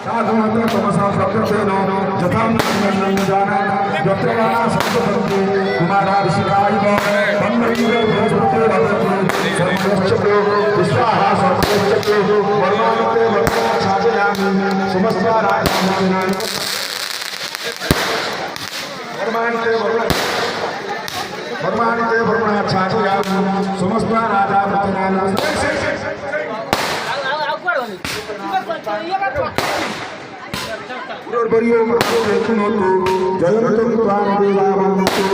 साधुमत्र तमसा प्रकृतेनो यथा जाना यत्रवाना संतपन्ते कुमाराभिषेकाय तन्मयीर बृहस्पते भवति सर्वश्चक्रो विश्वाहा सर्वश्चक्रो वर्माणते वर्मा छाजयामि समस्ता राजनारायण वर्माणते वर्मा छाजयामि समस्ता राजा प्रतनान पुरर्बरियो मतो देखुनोतु जयन्तु त्वां देवावन्तु